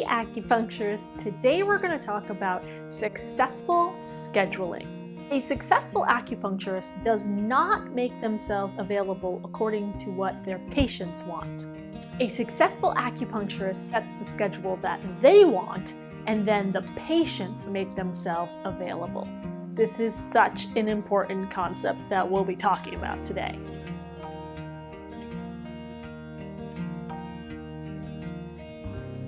acupuncturists. Today we're going to talk about successful scheduling. A successful acupuncturist does not make themselves available according to what their patients want. A successful acupuncturist sets the schedule that they want, and then the patients make themselves available. This is such an important concept that we'll be talking about today.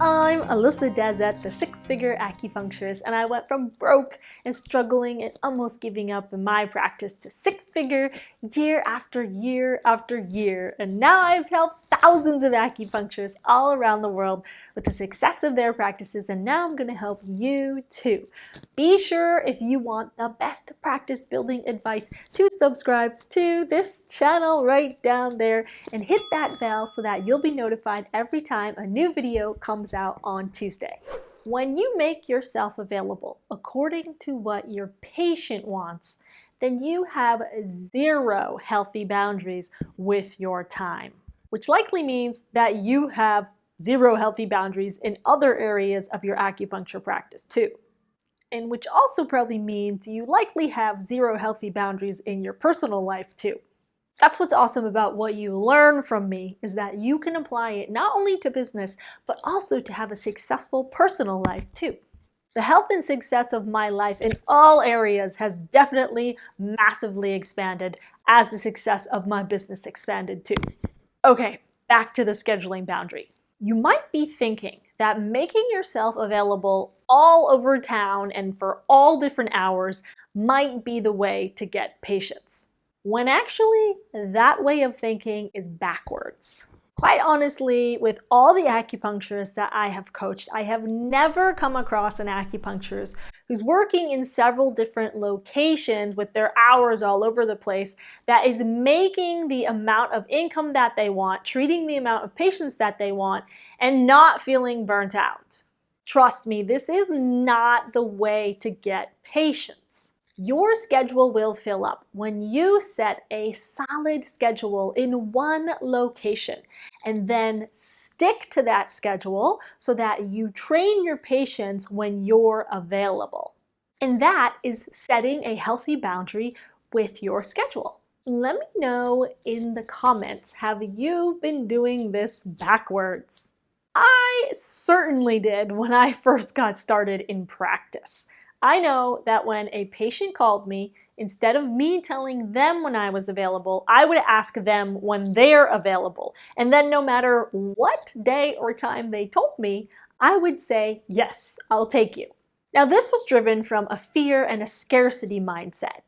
I'm Alyssadazetlac, the six-figure acupuncturist, and I went from broke and struggling and almost giving up in my practice to six-figure year after year after year. And now I've helped thousands of acupuncturists all around the world with the success of their practices, and now I'm going to help you too. Be sure, if you want the best practice building advice, to subscribe to this channel right down there and hit that bell so that you'll be notified every time a new video comes out on Tuesday. When you make yourself available according to what your patient wants, then you have zero healthy boundaries with your time, which likely means that you have zero healthy boundaries in other areas of your acupuncture practice too. And which also probably means you likely have zero healthy boundaries in your personal life too. That's what's awesome about what you learn from me, is that you can apply it not only to business, but also to have a successful personal life too. The health and success of my life in all areas has definitely massively expanded as the success of my business expanded too. Okay, back to the scheduling boundary. You might be thinking that making yourself available all over town and for all different hours might be the way to get patients, when actually that way of thinking is backwards. Quite honestly, with all the acupuncturists that I have coached, I have never come across an acupuncturist who's working in several different locations with their hours all over the place that is making the amount of income that they want, treating the amount of patients that they want, and not feeling burnt out. Trust me, this is not the way to get patients. Your schedule will fill up when you set a solid schedule in one location and then stick to that schedule so that you train your patients when you're available. And that is setting a healthy boundary with your schedule. Let me know in the comments, have you been doing this backwards? I certainly did when I first got started in practice. I know that when a patient called me, instead of me telling them when I was available, I would ask them when they're available. And then no matter what day or time they told me, I would say, yes, I'll take you. Now this was driven from a fear and a scarcity mindset.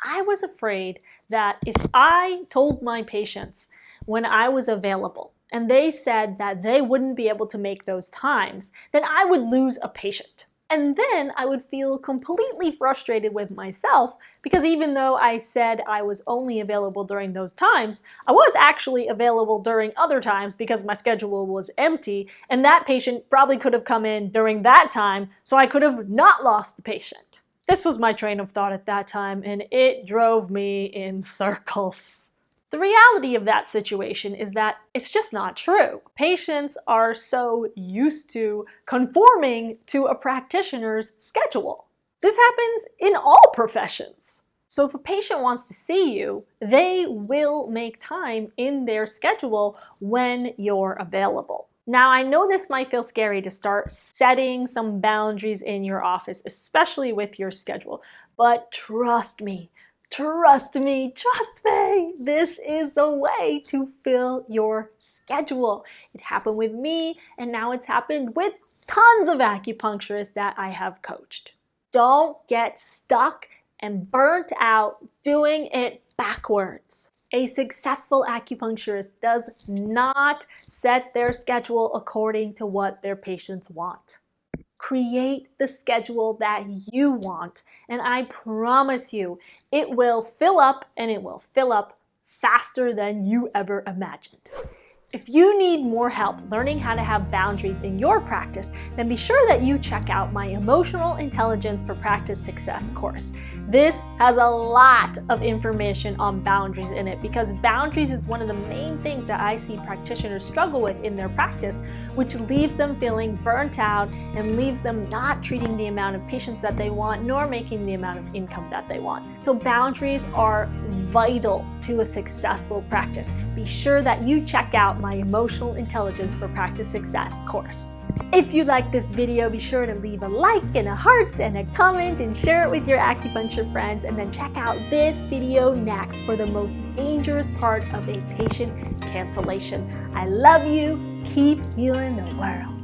I was afraid that if I told my patients when I was available, and they said that they wouldn't be able to make those times, then I would lose a patient. And then I would feel completely frustrated with myself because even though I said I was only available during those times, I was actually available during other times because my schedule was empty, and that patient probably could have come in during that time, so I could have not lost the patient. This was my train of thought at that time, and it drove me in circles. The reality of that situation is that it's just not true. Patients are so used to conforming to a practitioner's schedule. This happens in all professions. So if a patient wants to see you, they will make time in their schedule when you're available. Now, I know this might feel scary to start setting some boundaries in your office, especially with your schedule, but trust me, this is the way to fill your schedule. It happened with me, and now it's happened with tons of acupuncturists that I have coached. Don't get stuck and burnt out doing it backwards. A successful acupuncturist does not set their schedule according to what their patients want. Create the schedule that you want, and I promise you, it will fill up, and it will fill up faster than you ever imagined. If you need more help learning how to have boundaries in your practice, then be sure that you check out my Emotional Intelligence for Practice Success course. This has a lot of information on boundaries in it because boundaries is one of the main things that I see practitioners struggle with in their practice, which leaves them feeling burnt out and leaves them not treating the amount of patients that they want nor making the amount of income that they want. So boundaries are vital to a successful practice. Be sure that you check out my Emotional Intelligence for Practice Success course. If you like this video, be sure to leave a like and a heart and a comment and share it with your acupuncture friends, and then check out this video next for the most dangerous part of a patient cancellation. I love you. Keep healing the world.